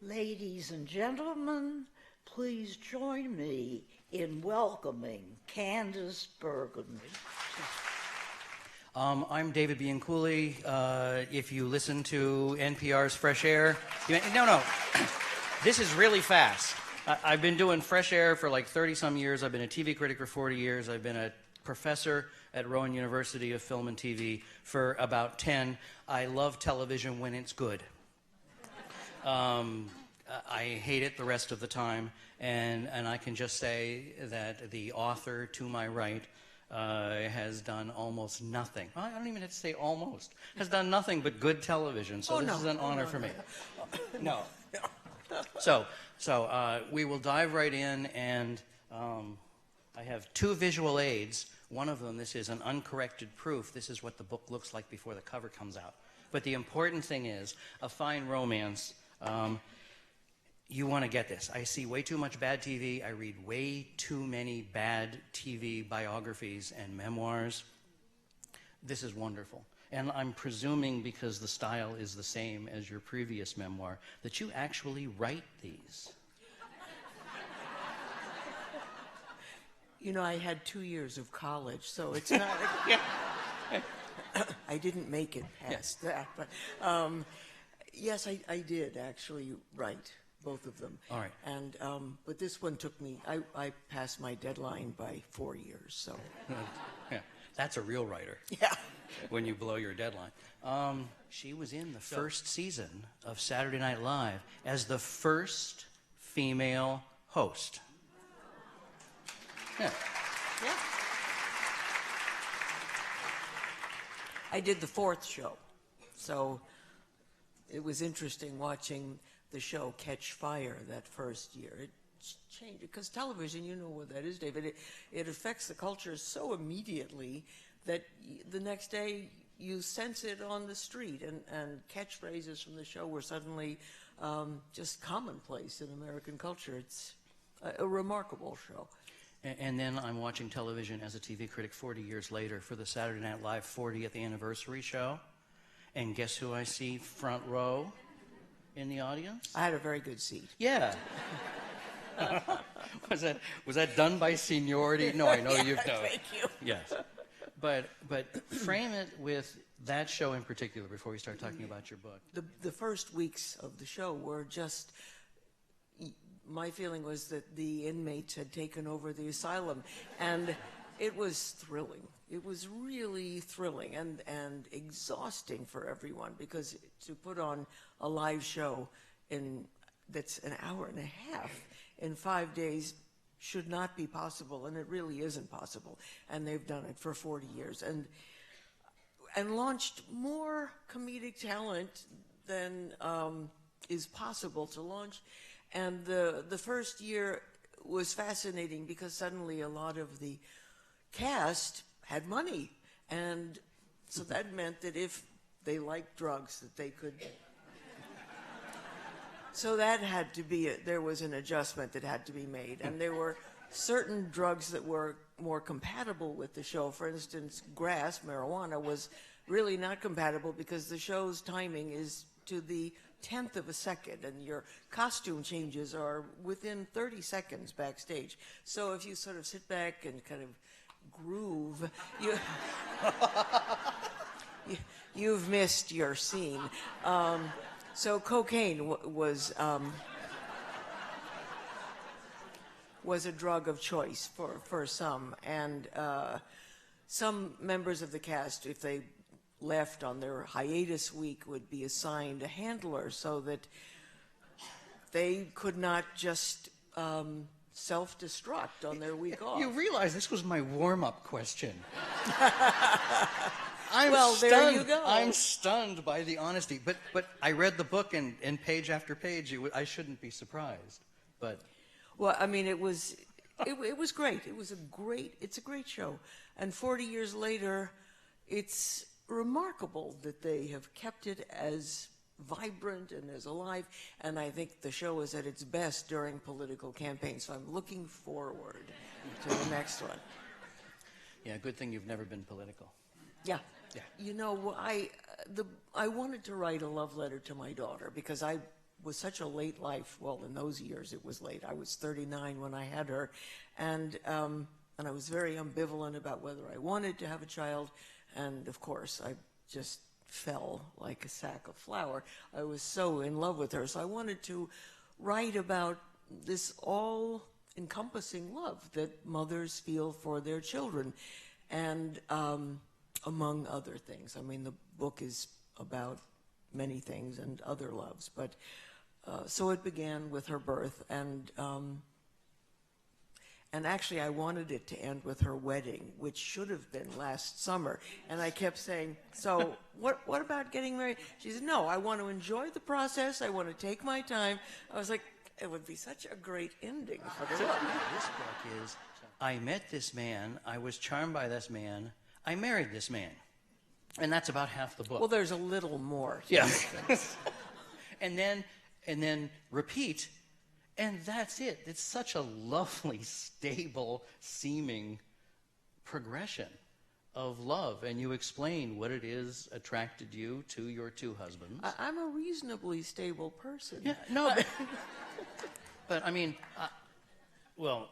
Ladies and gentlemen, please join me in welcoming Candice Bergen. I'm David Bianculli. If you listen to NPR's Fresh Air, no, this is really fast. I've been doing Fresh Air for like 30-some years. I've been a TV critic for 40 years. I've been a professor at Rowan University of Film and TV for about 10. I love television when it's good. I hate it the rest of the time, and I can just say that the author to my right has done almost nothing. Well, I don't even have to say almost. Has done nothing but good television, so this is an honor for me. No. So we will dive right in, and I have two visual aids. One of them, this is an uncorrected proof. This is what the book looks like before the cover comes out. But the important thing is, a fine romance, you want to get this. I see way too much bad TV. I read way too many bad TV biographies and memoirs. This is wonderful. And I'm presuming, because the style is the same as your previous memoir, that you actually write these. You know, I had 2 years of college, so it's not... I didn't make it past that, but yes, I did actually write both of them. All right. And but this one took me. I passed my deadline by 4 years. So. Yeah, that's a real writer. Yeah. When you blow your deadline. She was in the first season of Saturday Night Live as the first female host. Yeah. Yeah. I did the fourth show, so it was interesting watching the show catch fire that first year. It changed, because television, you know what that is, David, it affects the culture so immediately that the next day you sense it on the street, and catchphrases from the show were suddenly just commonplace in American culture. It's a remarkable show. And then I'm watching television as a TV critic 40 years later for the Saturday Night Live 40th anniversary show. And guess who I see front row in the audience? I had a very good seat. Yeah. Was that done by seniority? No, I know Yeah, you know. Thank you. Yes. But frame it with that show in particular before we start talking about your book. The first weeks of the show were just... My feeling was that the inmates had taken over the asylum, and it was thrilling. It was really thrilling and exhausting for everyone, because to put on a live show that's an hour and a half in 5 days should not be possible, and it really isn't possible. And they've done it for 40 years and launched more comedic talent than is possible to launch. And the first year was fascinating, because suddenly a lot of the cast had money. And so that meant that if they liked drugs, that they could... So that had to be, there was an adjustment that had to be made. And there were certain drugs that were more compatible with the show. For instance, grass, marijuana, was really not compatible, because the show's timing is to the 10th of a second, and your costume changes are within 30 seconds backstage. So if you sort of sit back and kind of groove, you've missed your scene. So cocaine was a drug of choice for some, and some members of the cast, if they left on their hiatus week, would be assigned a handler so that they could not just self-destruct on their week off. You realize this was my warm-up question. There you go. I'm stunned by the honesty. But I read the book, and page after page, I shouldn't be surprised. But well, I mean, it was great. It's a great show. And 40 years later, it's remarkable that they have kept it as vibrant and as alive, and I think the show is at its best during political campaigns, so I'm looking forward to the next one. Yeah, good thing you've never been political. Yeah. Yeah. You know, I wanted to write a love letter to my daughter, because I was such a late life. Well, in those years it was late. I was 39 when I had her, and I was very ambivalent about whether I wanted to have a child, and of course I just fell like a sack of flour. I was so in love with her, so I wanted to write about this all-encompassing love that mothers feel for their children, and among other things. I mean, the book is about many things and other loves, but so it began with her birth, and actually I wanted it to end with her wedding, which should have been last summer, and I kept saying, so what about getting married? She said, no, I want to enjoy the process, I want to take my time. I was like, it would be such a great ending for the book. This book is, I met this man, I was charmed by this man, I married this man. And that's about half the book. Well, there's a little more. Yeah. and then repeat, and that's it. It's such a lovely, stable, seeming progression of love. And you explain what it is attracted you to your two husbands. I'm a reasonably stable person. Yeah, no, but I mean, well...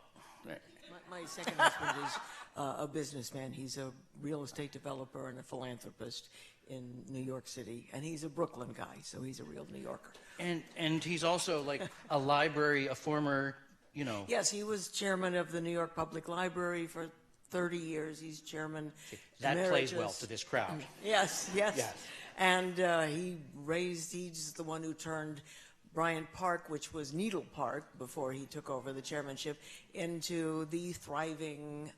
My second husband is a businessman. He's a real estate developer and a philanthropist in New York City, and he's a Brooklyn guy, so he's a real New Yorker. And he's also like a library, a former, you know... Yes, he was chairman of the New York Public Library for 30 years. He's chairman That emeritus. plays well to this crowd. Yes. And he's the one who turned Bryant Park, which was Needle Park before he took over the chairmanship, into the thriving,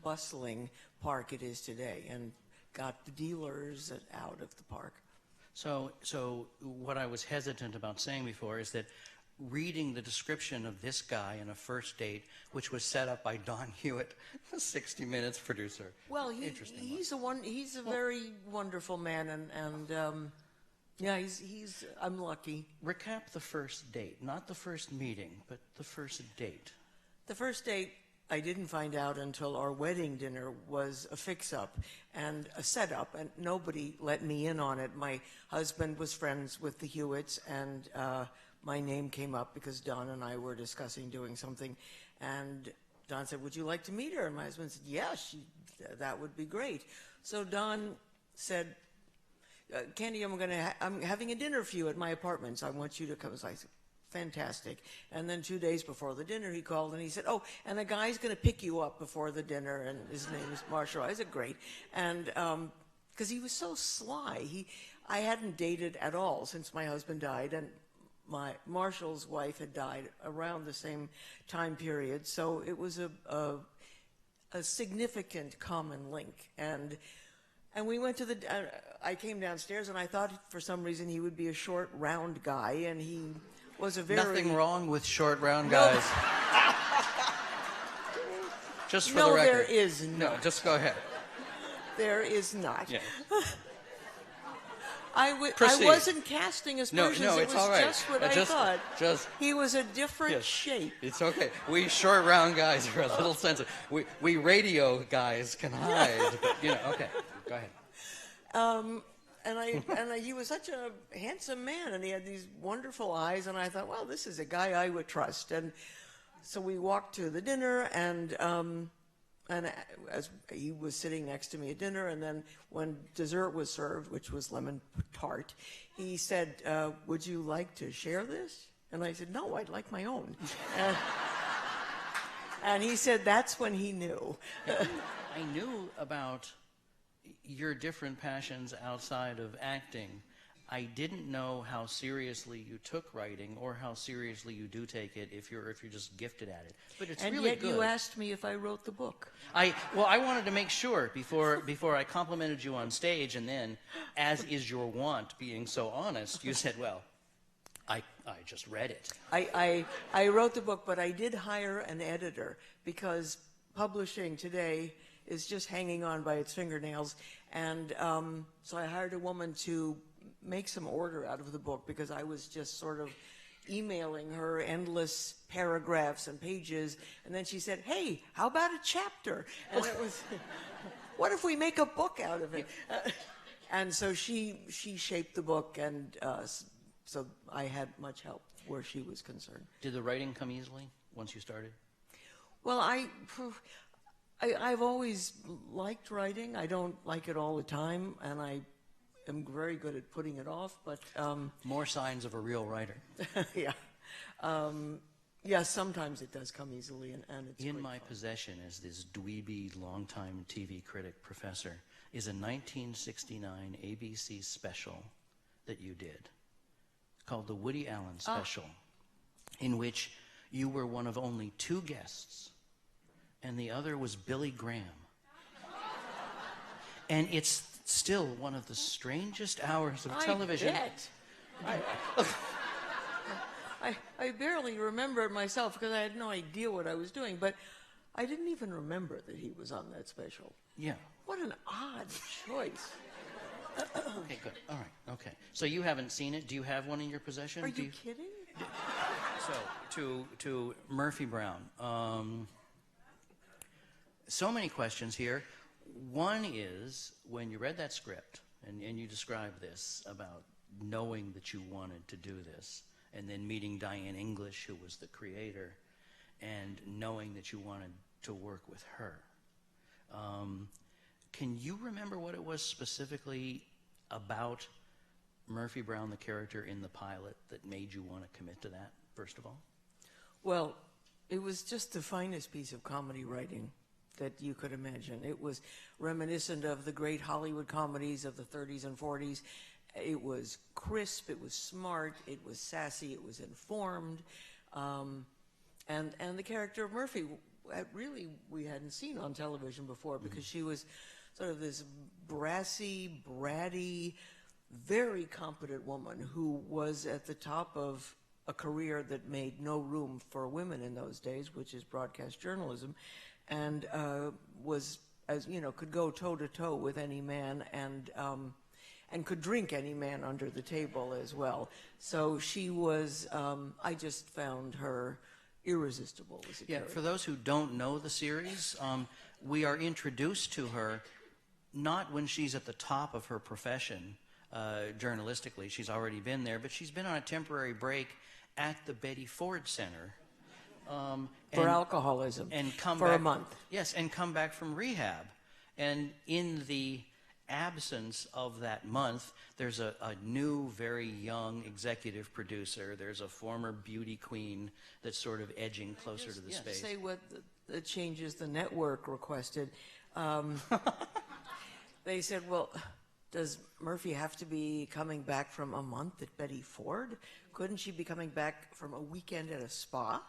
bustling park it is today, and got the dealers out of the park. So what I was hesitant about saying before is that reading the description of this guy in a first date, which was set up by Don Hewitt, the 60 Minutes producer. Well, he's a very wonderful man, and yeah, I'm lucky. Recap the first date, not the first meeting, but the first date. The first date, I didn't find out until our wedding dinner was a fix-up and a setup, and nobody let me in on it. My husband was friends with the Hewitts, and my name came up because Don and I were discussing doing something, and Don said, would you like to meet her? And my husband said, yeah, that would be great. So Don said, Candy, I'm having a dinner for you at my apartment, so I want you to come. So I said, fantastic. And then 2 days before the dinner, he called and he said, oh, and a guy's going to pick you up before the dinner, and his name is Marshall. I said, great. And because he was so sly, I hadn't dated at all since my husband died, and Marshall's wife had died around the same time period, so it was a significant common link. And we went to I came downstairs, and I thought for some reason he would be a short, round guy, and he was a very... Nothing wrong with short, round guys. Just for the record. No, there is not. No, just go ahead. There is not. Yeah. I wasn't casting aspersions. No, it's all right. Just what I thought. Just he was a different shape. It's okay. We short, round guys are a little sensitive. We radio guys can hide, but okay. Go ahead. And he was such a handsome man, and he had these wonderful eyes, and I thought, well, this is a guy I would trust. And so we walked to the dinner, and as he was sitting next to me at dinner, and then when dessert was served, which was lemon tart, he said, would you like to share this? And I said, no, I'd like my own. And he said that's when he knew. I knew about your different passions outside of acting. I didn't know how seriously you took writing, or how seriously you do take it if you're just gifted at it. But it's and really yet good. You asked me if I wrote the book. I wanted to make sure before I complimented you on stage, and then, as is your wont, being so honest, you said, well, I just read it. I wrote the book, but I did hire an editor, because publishing today is just hanging on by its fingernails. And so I hired a woman to make some order out of the book, because I was just sort of emailing her endless paragraphs and pages. And then she said, hey, how about a chapter? And it was, what if we make a book out of it? And so she shaped the book and So I had much help where she was concerned. Did the writing come easily once you started? Well, I've always liked writing. I don't like it all the time, and I am very good at putting it off, but... More signs of a real writer. yeah. Yeah, sometimes it does come easily, and it's In my fun. possession as this dweeby, longtime TV critic professor is a 1969 ABC special that you did called the Woody Allen Special, in which you were one of only 2 guests, and the other was Billy Graham. And it's still one of the strangest hours of television. I bet. I barely remember it myself because I had no idea what I was doing, but I didn't even remember that he was on that special. Yeah. What an odd choice. Okay, good. All right. Okay. So you haven't seen it. Do you have one in your possession? Are you kidding? So to Murphy Brown. So many questions here. One is, when you read that script and you described this about knowing that you wanted to do this, and then meeting Diane English, who was the creator, and knowing that you wanted to work with her. Can you remember what it was specifically about Murphy Brown, the character in the pilot, that made you want to commit to that, first of all? Well, it was just the finest piece of comedy writing that you could imagine. It was reminiscent of the great Hollywood comedies of the 30s and 40s. It was crisp, it was smart, it was sassy, it was informed. And the character of Murphy, really, we hadn't seen on television before, because she was sort of this brassy, bratty, very competent woman who was at the top of a career that made no room for women in those days, which is broadcast journalism, and was, as you know, could go toe to toe with any man, and could drink any man under the table as well. So she was, I just found her irresistible as a character. For those who don't know the series, we are introduced to her not when she's at the top of her profession, journalistically. She's already been there, but she's been on a temporary break at the Betty Ford Center. For alcoholism, and come for back, a month. Yes, and come back from rehab. And in the absence of that month, there's a new, very young executive producer. There's a former beauty queen that's sort of edging closer to the space. Say what the changes the network requested. They said, well, does Murphy have to be coming back from a month at Betty Ford? Couldn't she be coming back from a weekend at a spa?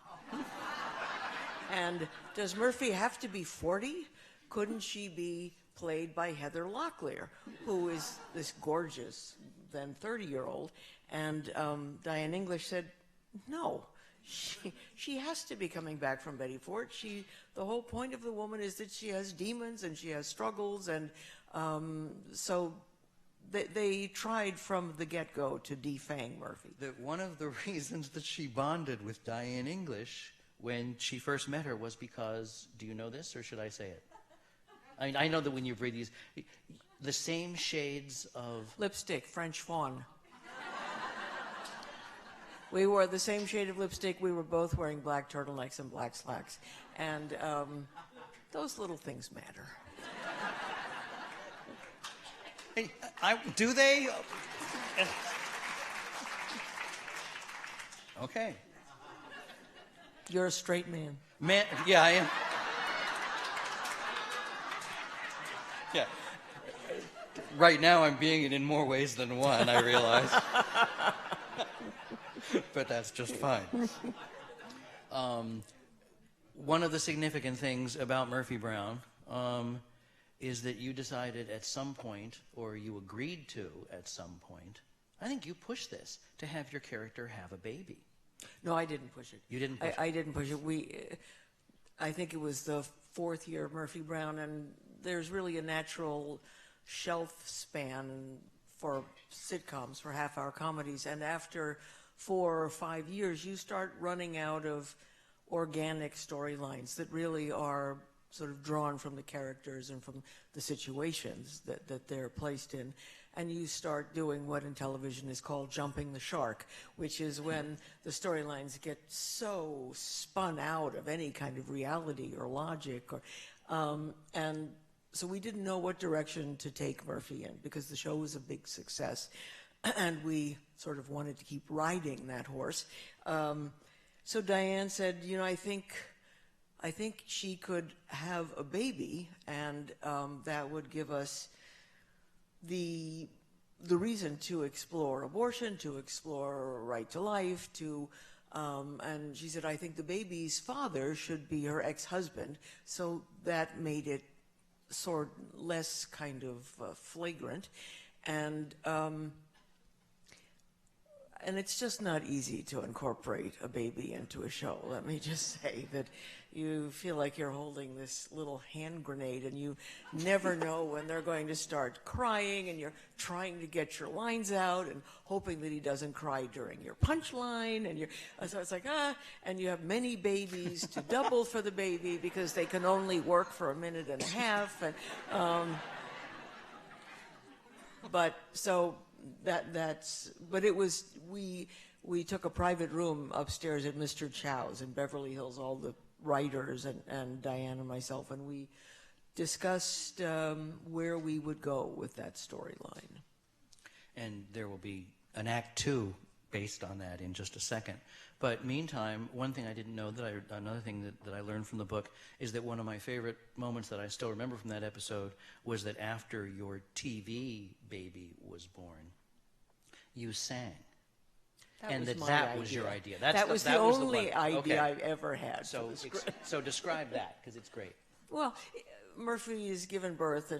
And does Murphy have to be 40? Couldn't she be played by Heather Locklear, who is this gorgeous, then 30-year-old? And Diane English said, no, she has to be coming back from Betty Ford. The whole point of the woman is that she has demons and she has struggles, and so they tried from the get-go to defang Murphy. One of the reasons that she bonded with Diane English when she first met her was because, do you know this, or should I say it? I mean, I know that when you read these, the same shades of... Lipstick, French Fawn. We wore the same shade of lipstick. We were both wearing black turtlenecks and black slacks. And those little things matter. Hey, do they? Okay. You're a straight man. Yeah, I am. Yeah. Right now I'm being it in more ways than one, I realize. But that's just fine. One of the significant things about Murphy Brown is that you decided at some point, or you agreed to at some point, I think you pushed this, to have your character have a baby. No, I didn't push it. You didn't push it? I didn't push it. I think it was the 4th year of Murphy Brown, and there's really a natural shelf span for sitcoms, for half-hour comedies, and after 4 or 5 years, you start running out of organic storylines that really are sort of drawn from the characters and from the situations that they're placed in. And you start doing what in television is called jumping the shark, which is when the storylines get so spun out of any kind of reality or logic. And so we didn't know what direction to take Murphy in, because the show was a big success. And we sort of wanted to keep riding that horse. So Diane said, I think she could have a baby, and that would give us the reason to explore abortion, to explore right to life, and she said, I think the baby's father should be her ex-husband. So that made it sort less kind of flagrant. And it's just not easy to incorporate a baby into a show. Let me just say that you feel like you're holding this little hand grenade, and you never know when they're going to start crying, and you're trying to get your lines out and hoping that he doesn't cry during your punchline. And so it's like, and you have many babies to double for the baby because they can only work for a minute and a half. And, but it was, we took a private room upstairs at Mr. Chow's in Beverly Hills, all the writers and Diane and myself, and we discussed where we would go with that storyline. And there will be an act 2 based on that in just a second. But meantime, one thing I didn't know, another thing that I learned from the book, is that one of my favorite moments that I still remember from that episode was that after your TV baby was born, you sang. That was your idea. That was the only idea I've ever had. So describe that, because it's great. Well, Murphy is given birth,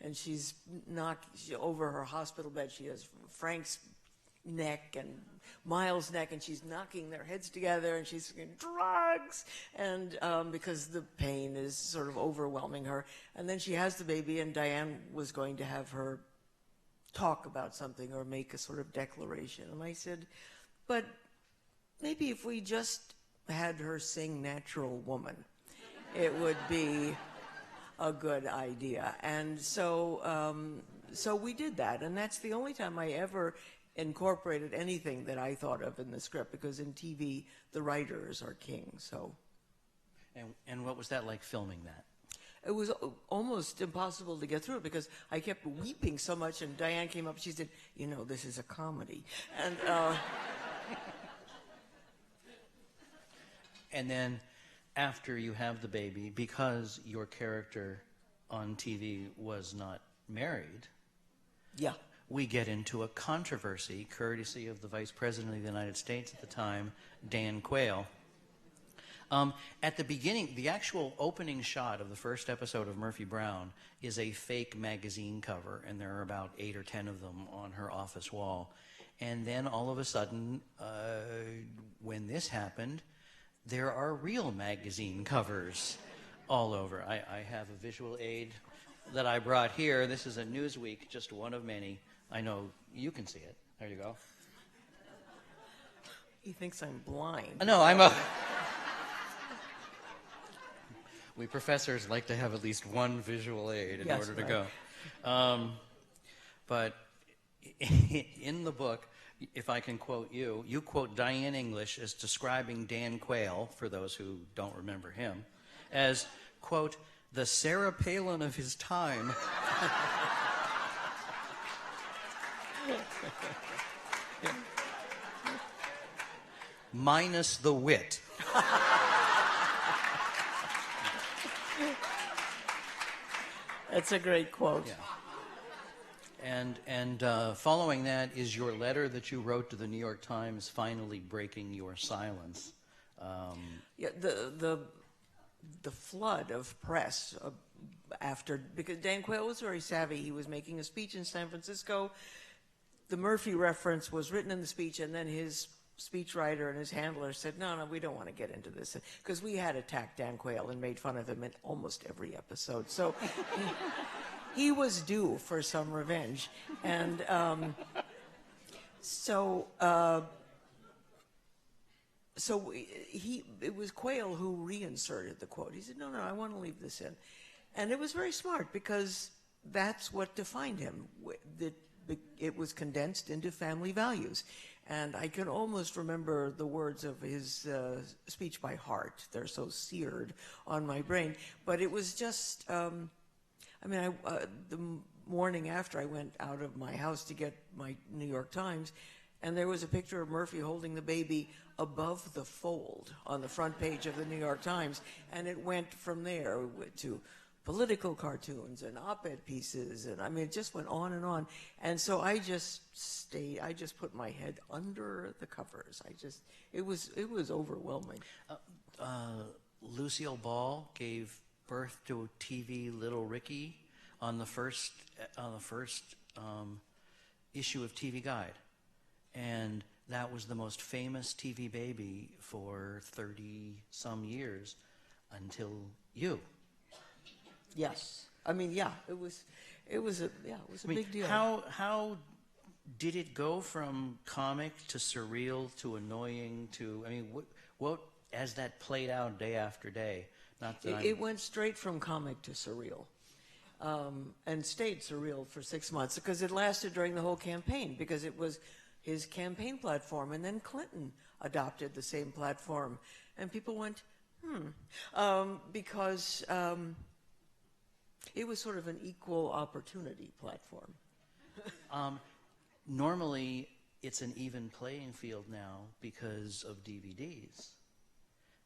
and she's over her hospital bed. She has Frank's neck and Miles' neck, and she's knocking their heads together, and she's saying, drugs, and because the pain is sort of overwhelming her. And then she has the baby, and Diane was going to have her talk about something or make a sort of declaration. And I said, but maybe if we just had her sing Natural Woman, it would be a good idea. And so we did that, and that's the only time I ever incorporated anything that I thought of in the script, because in TV, the writers are king. So, and what was that like, filming that? It was almost impossible to get through it, because I kept weeping so much, and Diane came up, she said, this is a comedy. And and then after you have the baby, because your character on TV was not married, yeah, we get into a controversy, courtesy of the Vice President of the United States at the time, Dan Quayle. At the beginning, the actual opening shot of the first episode of Murphy Brown is a fake magazine cover, and there are about 8 or 10 of them on her office wall. And then all of a sudden, when this happened, there are real magazine covers all over. I have a visual aid that I brought here. This is a Newsweek, just one of many. I know you can see it. There you go. He thinks I'm blind. No, I'm a... We professors like to have at least one visual aid in order to go. But in the book, if I can quote you, you quote Diane English as describing Dan Quayle, for those who don't remember him, as, quote, the Sarah Palin of his time. Minus the wit. That's a great quote. Yeah. And following that is your letter that you wrote to the New York Times, finally breaking your silence. Yeah, the flood of press after, because Dan Quayle was very savvy. He was making a speech in San Francisco. The Murphy reference was written in the speech, and then his speechwriter and his handler said, no, we don't want to get into this, because we had attacked Dan Quayle and made fun of him in almost every episode. So he was due for some revenge. And so it was Quayle who reinserted the quote. He said, no, I want to leave this in. And it was very smart because that's what defined him. It was condensed into family values. And I can almost remember the words of his speech by heart. They're so seared on my brain. But it was just, the morning after I went out of my house to get my New York Times, and there was a picture of Murphy holding the baby above the fold on the front page of the New York Times. And it went from there to political cartoons and op-ed pieces, and it just went on and on. And so I just put my head under the covers. It was overwhelming. Lucille Ball gave birth to TV Little Ricky on the first issue of TV Guide, and that was the most famous TV baby for 30-some years until you. Yes, it was a big deal. How did it go from comic to surreal to annoying to? What as that played out day after day? It went straight from comic to surreal, and stayed surreal for 6 months because it lasted during the whole campaign because it was his campaign platform, and then Clinton adopted the same platform, and people went, because. It was sort of an equal opportunity platform. Normally, it's an even playing field now because of DVDs.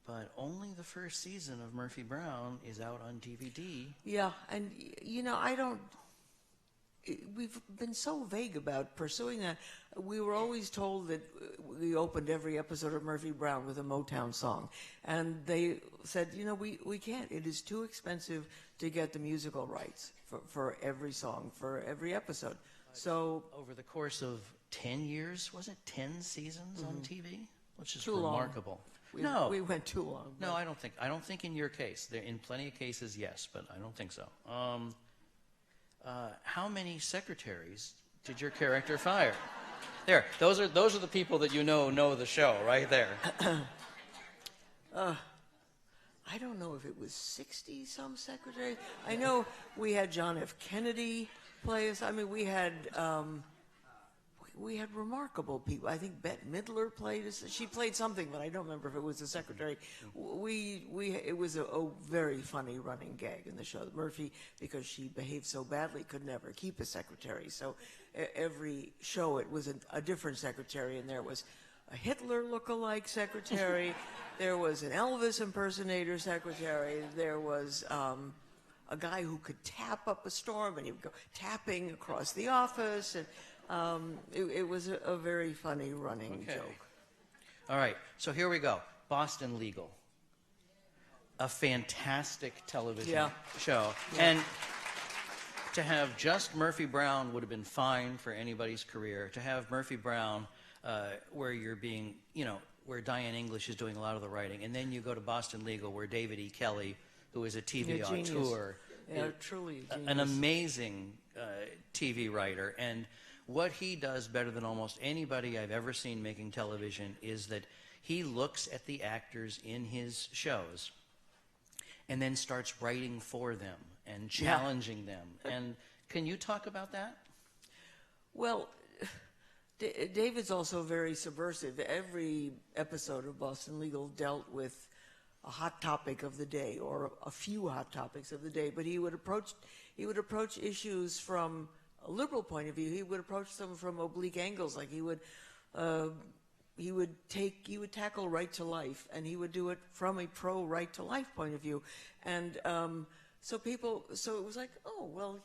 But only the first season of Murphy Brown is out on DVD. Yeah, and we've been so vague about pursuing that. We were always told that we opened every episode of Murphy Brown with a Motown song. And they said, we can't. It is too expensive to get the musical rights for every song, for every episode. So over the course of 10 years, was it 10 seasons on TV? Which is too remarkable. Long. We went too long. No, I don't think in your case. In plenty of cases, yes, but I don't think so. How many secretaries did your character fire? There, those are the people that know the show right there. I don't know if it was 60-some secretaries. I know we had John F. Kennedy play us. We had remarkable people. I think Bette Midler played us. She played something, but I don't remember if it was a secretary. It was a very funny running gag in the show. Murphy, because she behaved so badly, could never keep a secretary. So every show it was a different secretary, and there was a Hitler look-alike secretary. There was an Elvis impersonator secretary. There was a guy who could tap up a storm, and he would go tapping across the office. And it was a very funny running joke. All right, so here we go. Boston Legal. A fantastic television show. Yeah. And to have just Murphy Brown would have been fine for anybody's career. To have Murphy Brown where you're being, where Diane English is doing a lot of the writing. And then you go to Boston Legal where David E. Kelly, who is a TV auteur. Truly a genius. An amazing TV writer. And what he does better than almost anybody I've ever seen making television is that he looks at the actors in his shows and then starts writing for them and challenging them. And can you talk about that? Well, David's also very subversive. Every episode of Boston Legal dealt with a hot topic of the day or a few hot topics of the day, but he would approach issues from a liberal point of view. He would approach them from oblique angles, like he would tackle right to life, and he would do it from a pro right to life point of view. And so it was like, oh well,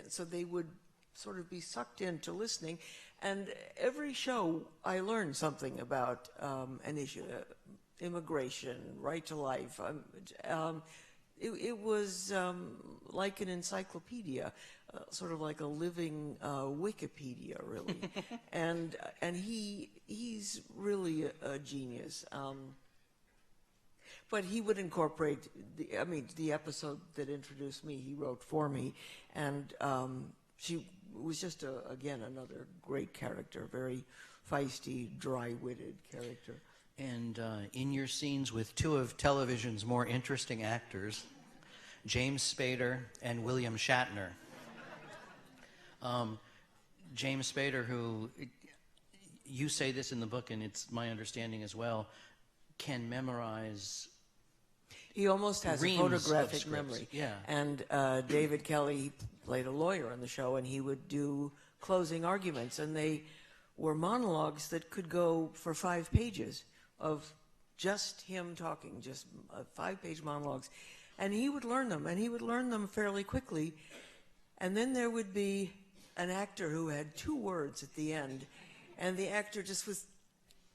so they would sort of be sucked into listening. And every show I learned something about an issue, immigration, right to life. It was like an encyclopedia, sort of like a living Wikipedia, really. and he's really a genius. But he would incorporate the episode that introduced me, he wrote for me, and she was just again another great character, very feisty, dry-witted character. And in your scenes with two of television's more interesting actors, James Spader and William Shatner. James Spader, who, you say this in the book, and it's my understanding as well, can memorize. He almost has a reams photographic of memory. scripts. Yeah. And David Kelly played a lawyer on the show, and he would do closing arguments, and they were monologues that could go for 5 pages of just him talking, just 5-page monologues. And he would learn them, and he would learn them fairly quickly. And then there would be an actor who had 2 words at the end, and the actor just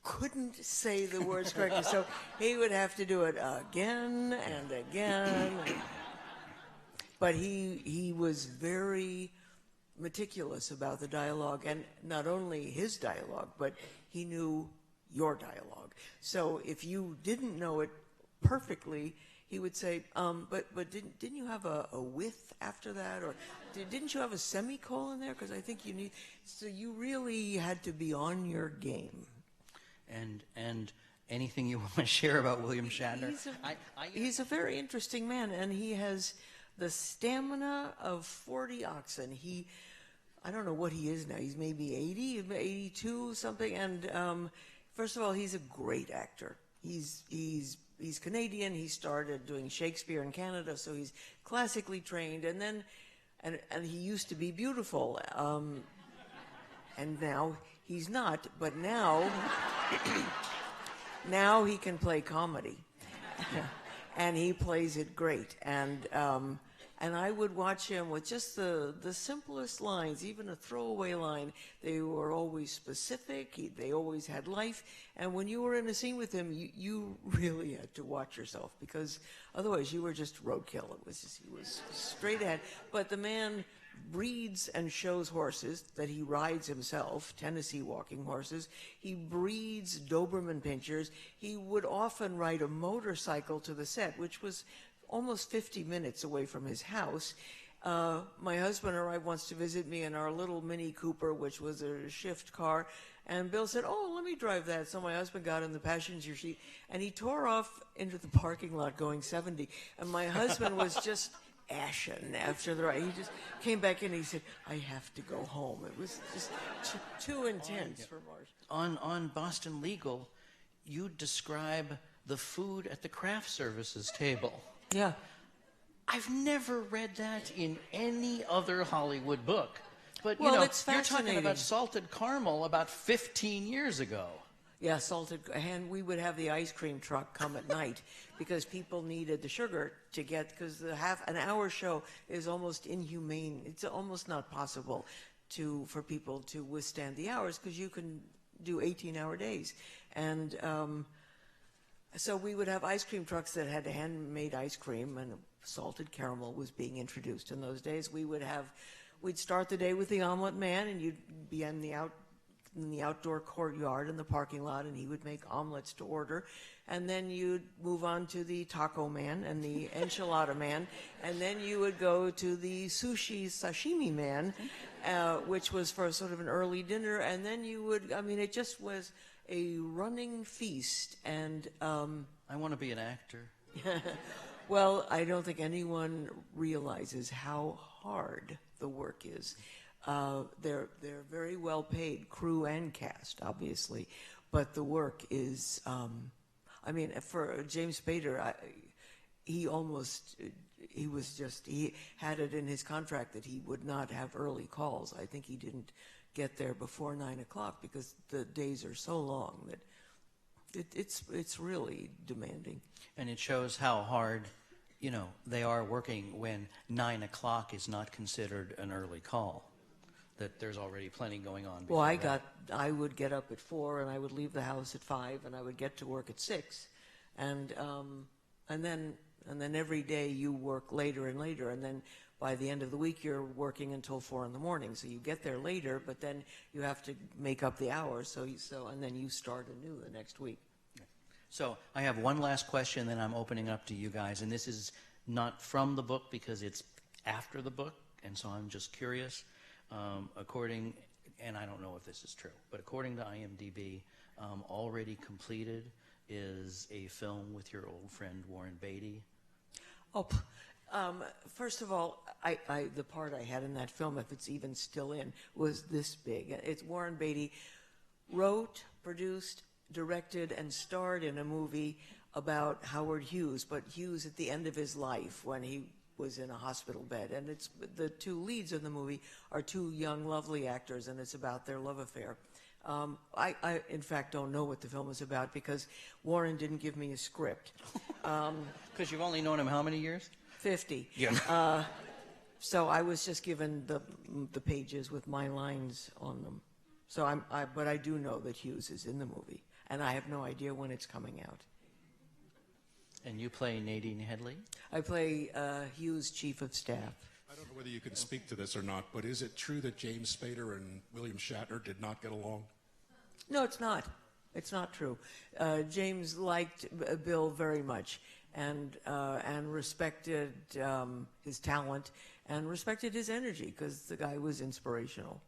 couldn't say the words correctly, so he would have to do it again and again. But he was very meticulous about the dialogue, and not only his dialogue, but he knew your dialogue. So if you didn't know it perfectly, he would say, but didn't you have a with after that? Or didn't you have a semicolon there? Because I think you need... So you really had to be on your game. And anything you want to share about William Shatner? He's a very interesting man, and he has the stamina of 40 oxen. I don't know what he is now. He's maybe 80, 82, something. And first of all, he's a great actor. He's Canadian. He started doing Shakespeare in Canada, so he's classically trained. And then, and he used to be beautiful, and now he's not. But now, now he can play comedy, and he plays it great. And I would watch him with just the simplest lines, even a throwaway line. They were always specific. They always had life. And when you were in a scene with him, you really had to watch yourself, because otherwise you were just roadkill. He was straight ahead. But the man breeds and shows horses that he rides himself, Tennessee walking horses. He breeds Doberman pinschers. He would often ride a motorcycle to the set, which was almost 50 minutes away from his house. My husband arrived once to visit me in our little Mini Cooper, which was a shift car, and Bill said, "Oh, let me drive that." So my husband got in the passenger seat, and he tore off into the parking lot going 70, and my husband was just ashen after the ride. He just came back in and he said, "I have to go home." It was just too intense for Marsh. On Boston Legal, you describe the food at the craft services table. Yeah. I've never read that in any other Hollywood book. But, Well, you know, it's you're talking fascinating. about salted caramel about 15 years ago. Yeah, salted, and we would have the ice cream truck come at night because people needed the sugar to get, because the an hour show is almost inhumane. It's almost not possible for people to withstand the hours, because you can do 18-hour days. And so we would have ice cream trucks that had handmade ice cream, and salted caramel was being introduced in those days. We'd start the day with the omelet man, and you'd be in the outdoor courtyard in the parking lot, and he would make omelets to order. And then you'd move on to the taco man and the enchilada man, and then you would go to the sushi sashimi man, which was for sort of an early dinner. And then it just was a running feast. And I want to be an actor. well, I don't think anyone realizes how hard the work is. They're very well paid, crew and cast, obviously, but the work is. For James Spader, he had it in his contract that he would not have early calls. I think he didn't get there before 9 o'clock because the days are so long that it's really demanding. And it shows how hard, they are working when 9 o'clock is not considered an early call. That there's already plenty going on. Well, I would get up at 4 and I would leave the house at 5 and I would get to work at 6, and then every day you work later and later, and then by the end of the week you're working until 4 in the morning. So you get there later, but then you have to make up the hours. And then you start anew the next week. So I have one last question, then I'm opening up to you guys, and this is not from the book because it's after the book, and so I'm just curious. And I don't know if this is true, but according to IMDb, already completed, is a film with your old friend Warren Beatty. Oh, first of all, the part I had in that film, if it's even still in, was this big. It's Warren Beatty wrote, produced, directed, and starred in a movie about Howard Hughes, but Hughes at the end of his life when he was in a hospital bed. And it's the two leads in the movie are two young, lovely actors, and it's about their love affair. I, in fact, don't know what the film is about because Warren didn't give me a script. Because you've only known him how many years? 50. Yeah. So I was just given the pages with my lines on them. So but I do know that Hughes is in the movie, and I have no idea when it's coming out. And you play Nadine Headley? I play Hughes' chief of staff. I don't know whether you can speak to this or not, but is it true that James Spader and William Shatner did not get along? No, it's not. It's not true. James liked Bill very much and respected his talent and respected his energy because the guy was inspirational.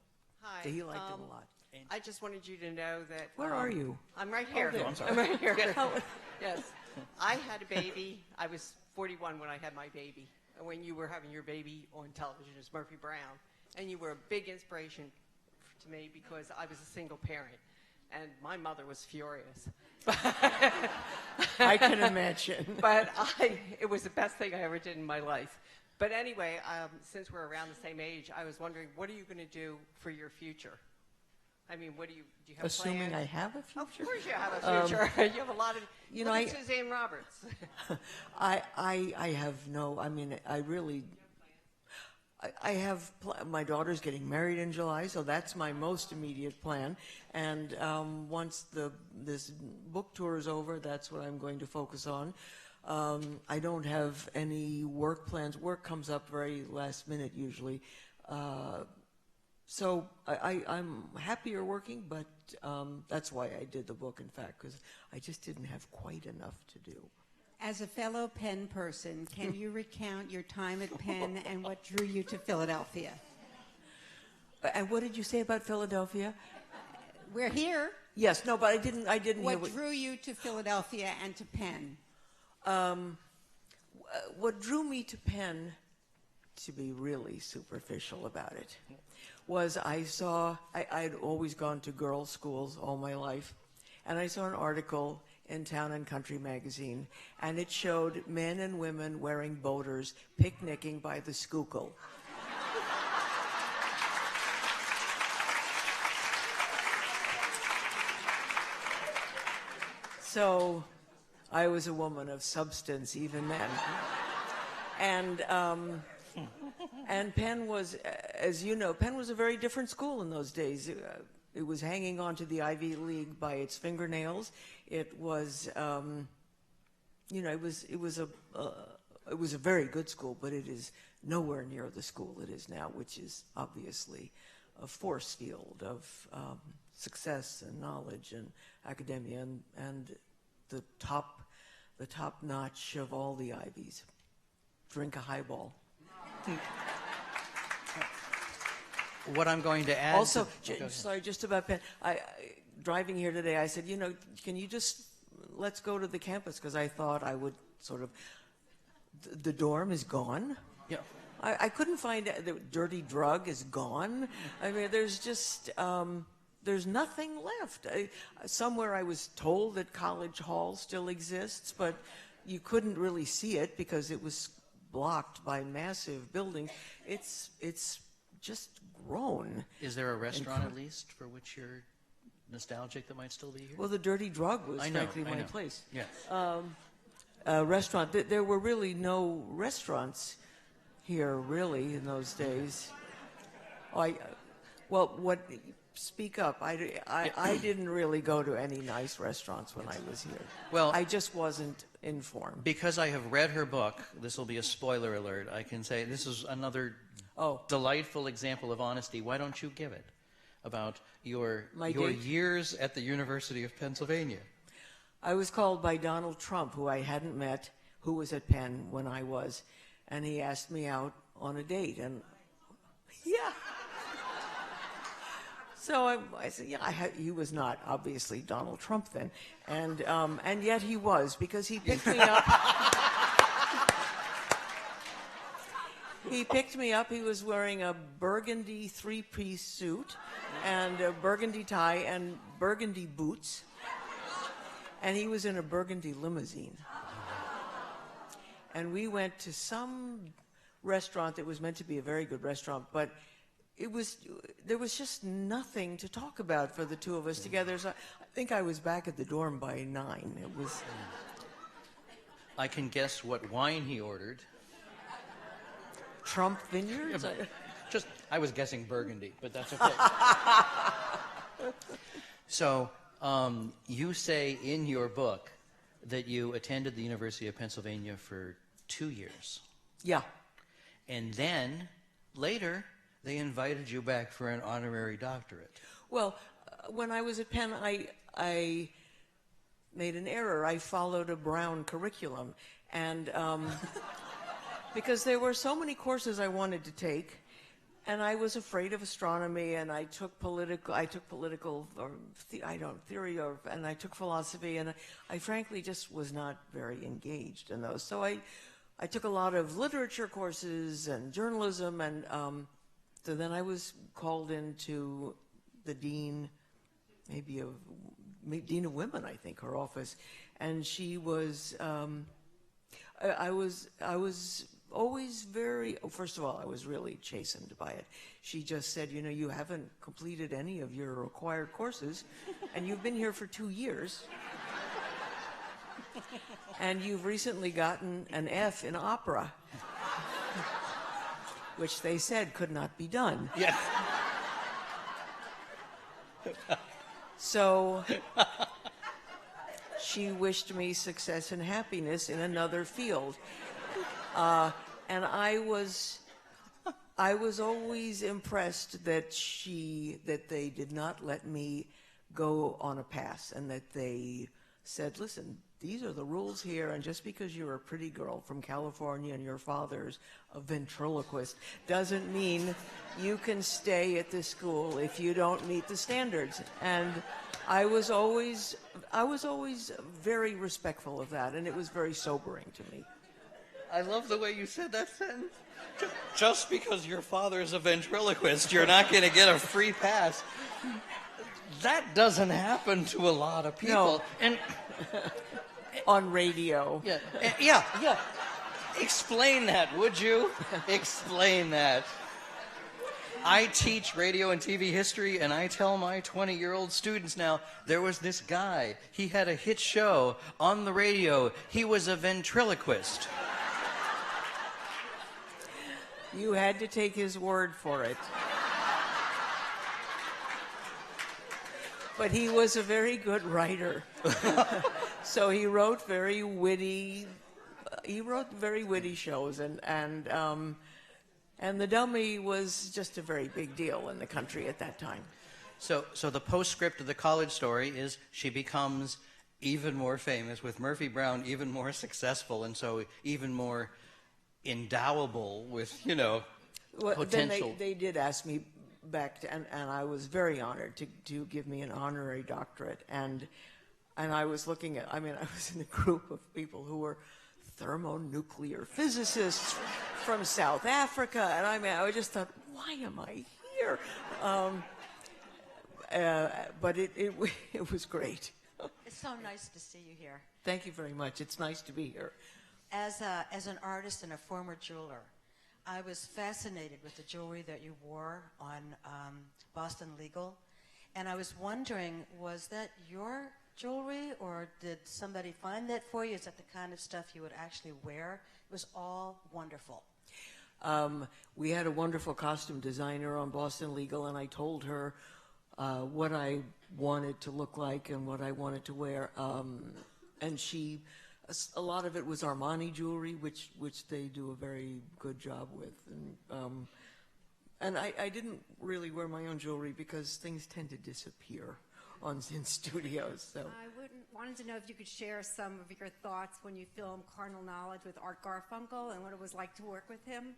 Hi. So he liked him a lot. I just wanted you to know that... Where are you? I'm right here. there. I'm sorry. I'm right here. Yes. I had a baby. I was 41 when I had my baby. And when you were having your baby on television as Murphy Brown. And you were a big inspiration to me because I was a single parent. And my mother was furious. I can imagine. But it was the best thing I ever did in my life. But anyway, since we're around the same age, I was wondering, what are you going to do for your future? I mean, do you have Assuming plans? I have a future? Of course you have a future. You have a lot of... You look know, at Suzanne Roberts. I have no, I mean, I really, I have, my daughter's getting married in July, so that's my most immediate plan. And once this book tour is over, that's what I'm going to focus on. I don't have any work plans. Work comes up very last minute usually. So I'm happier working, but that's why I did the book, in fact, because I just didn't have quite enough to do. As a fellow Penn person, can you recount your time at Penn and what drew you to Philadelphia? And what did you say about Philadelphia? We're here. Yes, no, but I didn't hear What drew you to Philadelphia and to Penn? What drew me to Penn, to be really superficial about it, was I'd always gone to girls' schools all my life, and I saw an article in Town and Country magazine, and it showed men and women wearing boaters picnicking by the Schuylkill. So I was a woman of substance even then. And Penn was, as you know, Penn was a very different school in those days. It was hanging on to the Ivy League by its fingernails. It was, it was a very good school, but it is nowhere near the school it is now, which is obviously a force field of success and knowledge and academia and the top notch of all the Ivies. Drink a highball. What I'm going to add... Also, sorry, just about Penn. Driving here today, I said, can you let's go to the campus, because I thought I would sort of... The dorm is gone. Yeah. I couldn't find... The dirty drug is gone. I mean, there's just... there's nothing left. Somewhere I was told that College Hall still exists, but you couldn't really see it because it was blocked by massive buildings. It's just grown. Is there a restaurant, at least, for which you're nostalgic that might still be here? Well, the Dirty Drug was frankly my place. Yes. Restaurant. There were really no restaurants here, really, in those days. Speak up. I didn't really go to any nice restaurants when I was here. Well, I just wasn't informed. Because I have read her book, this will be a spoiler alert, I can say this is another delightful example of honesty. Why don't you give it? About your years at the University of Pennsylvania. I was called by Donald Trump, who I hadn't met, who was at Penn when I was, and he asked me out on a date. And yeah. So I said, yeah, he was not obviously Donald Trump then, and yet he was, because he picked me up. He picked me up. He was wearing a burgundy three-piece suit and a burgundy tie and burgundy boots, and he was in a burgundy limousine. And we went to some restaurant that was meant to be a very good restaurant, but there was just nothing to talk about for the two of us together. So I think I was back at the dorm by 9. It was. I can guess what wine he ordered. Trump Vineyards? I was guessing Burgundy, but that's okay. So you say in your book that you attended the University of Pennsylvania for 2 years. Yeah. And then later they invited you back for an honorary doctorate. Well, when I was at Penn, I made an error. I followed a Brown curriculum, and because there were so many courses I wanted to take, and I was afraid of astronomy, and I took political theory, and I took philosophy, and I frankly just was not very engaged in those. So I took a lot of literature courses and journalism, and so then I was called into the dean, dean of women, I think, her office, and she was. I was always very. First of all, I was really chastened by it. She just said, you haven't completed any of your required courses, and you've been here for 2 years, and you've recently gotten an F in opera, which they said could not be done. Yeah. So she wished me success and happiness in another field. And I was always impressed that they did not let me go on a pass, and that they said, listen, these are the rules here, and just because you're a pretty girl from California and your father's a ventriloquist doesn't mean you can stay at this school if you don't meet the standards. And I was always very respectful of that, and it was very sobering to me. I love the way you said that sentence. Just because your father is a ventriloquist, you're not going to get a free pass. That doesn't happen to a lot of people. No. And on radio. Yeah. Explain that, would you? Explain that. I teach radio and TV history, and I tell my 20-year-old students now, there was this guy. He had a hit show on the radio. He was a ventriloquist. You had to take his word for it. But he was a very good writer. So he wrote very witty shows, and the Dummy was just a very big deal in the country at that time. So the postscript of the college story is she becomes even more famous, with Murphy Brown even more successful, and so even more endowable with, potential. Then they did ask me back, and I was very honored to give me an honorary doctorate. And I was looking at, I was in a group of people who were thermonuclear physicists from South Africa, and I just thought, why am I here? But it was great. It's so nice to see you here. Thank you very much. It's nice to be here. As an artist and a former jeweler, I was fascinated with the jewelry that you wore on Boston Legal, and I was wondering, was that your jewelry, or did somebody find that for you? Is that the kind of stuff you would actually wear? It was all wonderful. We had a wonderful costume designer on Boston Legal, and I told her what I wanted to look like and what I wanted to wear, and a lot of it was Armani jewelry, which they do a very good job with, and I didn't really wear my own jewelry because things tend to disappear in studios. So I wanted to know if you could share some of your thoughts when you filmed Carnal Knowledge with Art Garfunkel and what it was like to work with him.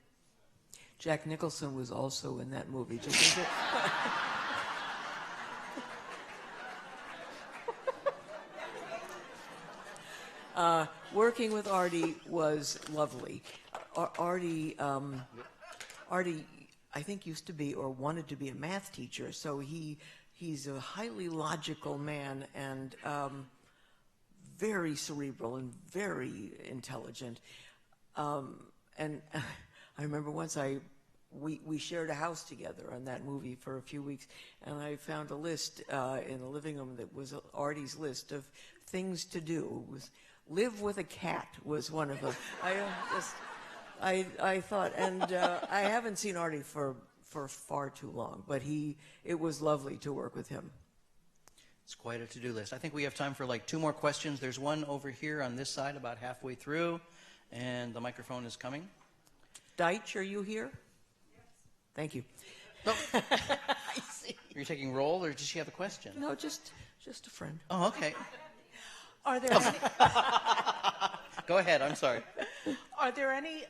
Jack Nicholson was also in that movie. Just Working with Artie was lovely. Artie, I think, used to be or wanted to be a math teacher, so he's a highly logical man and very cerebral and very intelligent. And I remember once we shared a house together on that movie for a few weeks, and I found a list in the living room that was Artie's list of things to do. It was live with a cat was one of them. I thought, and I haven't seen Artie for far too long, but it was lovely to work with him. It's quite a to-do list. I think we have time for like 2 more questions. There's one over here on this side about halfway through, and the microphone is coming. Deitch, are you here? Yes. Thank you. Oh. I see. Are you taking roll, or does she have a question? No, just a friend. Oh, okay. Are there any, Go ahead, I'm sorry. are there any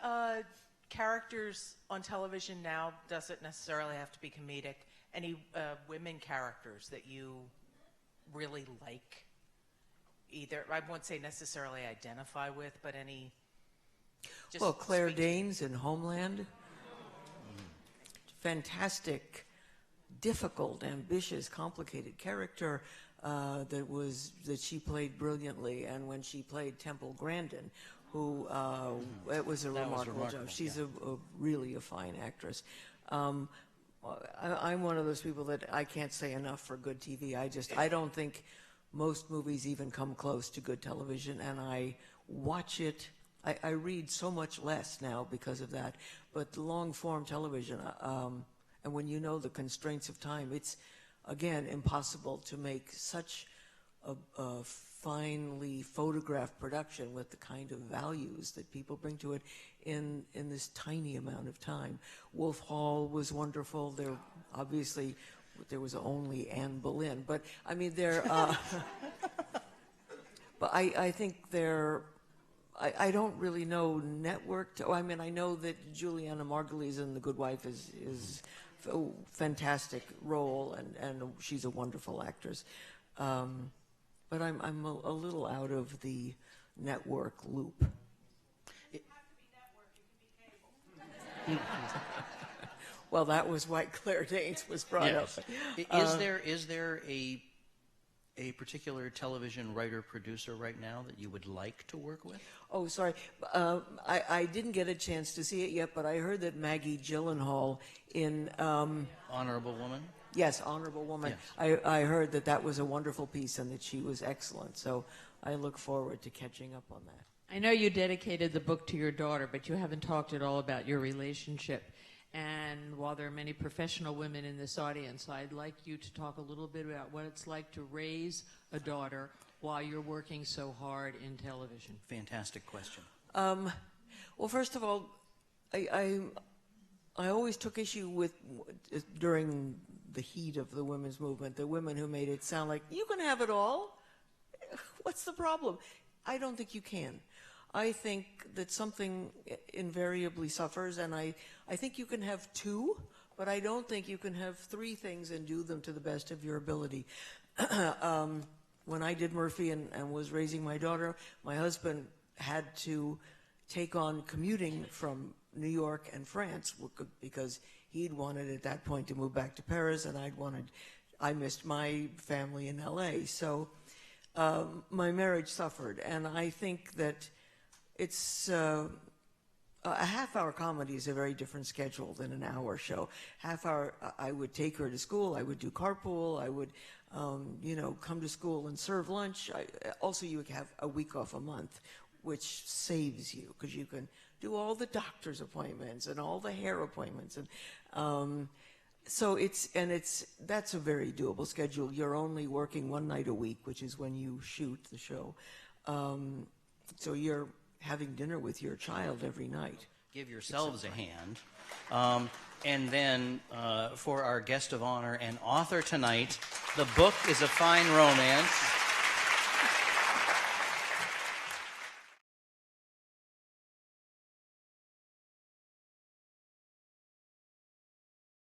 characters on television now, doesn't necessarily have to be comedic, any women characters that you really like? Either, I won't say necessarily identify with, but any... Well, Claire Danes in Homeland. Fantastic, difficult, ambitious, complicated character that she played brilliantly. And when she played Temple Grandin, who it was a remarkable job. She's a really a fine actress. I'm one of those people that I can't say enough for good TV. I don't think most movies even come close to good television, and I watch it. I read so much less now because of that, but long-form television, and when you know the constraints of time, it's, again, impossible to make such a finely photographed production with the kind of values that people bring to it in this tiny amount of time. Wolf Hall was wonderful. Obviously, there was only Anne Boleyn, but I mean, but I think I don't really know networked. I mean, I know that Juliana Margulies in The Good Wife is a fantastic role, and she's a wonderful actress. But I'm a little out of the network loop. It doesn't have to be network, it can be cable. Well, that was why Claire Danes was brought up. Is there a particular television writer producer right now that you would like to work with? Oh, sorry. I didn't get a chance to see it yet, but I heard that Maggie Gyllenhaal in... Honorable Woman? Yes, Honorable Woman. Yes. I heard that was a wonderful piece and that she was excellent. So I look forward to catching up on that. I know you dedicated the book to your daughter, but you haven't talked at all about your relationship. And while there are many professional women in this audience, I'd like you to talk a little bit about what it's like to raise a daughter while you're working so hard in television. Fantastic question. Well, first of all, I always took issue with, during the heat of the women's movement, the women who made it sound like, you can have it all. What's the problem? I don't think you can. I think that something invariably suffers, and I think you can have 2, but I don't think you can have 3 things and do them to the best of your ability. When I did Murphy and was raising my daughter, my husband had to take on commuting from New York and France because he'd wanted at that point to move back to Paris, and I missed my family in LA. So my marriage suffered, and I think that it's a half-hour comedy is a very different schedule than an hour show. Half hour, I would take her to school. I would do carpool. I would, come to school and serve lunch. Also, you would have a week off a month, which saves you because you can do all the doctor's appointments and all the hair appointments, and so that's a very doable schedule. You're only working 1 night a week, which is when you shoot the show. So you're having dinner with your child every night. Give yourselves a hand. And then for our guest of honor and author tonight, the book is A Fine Romance.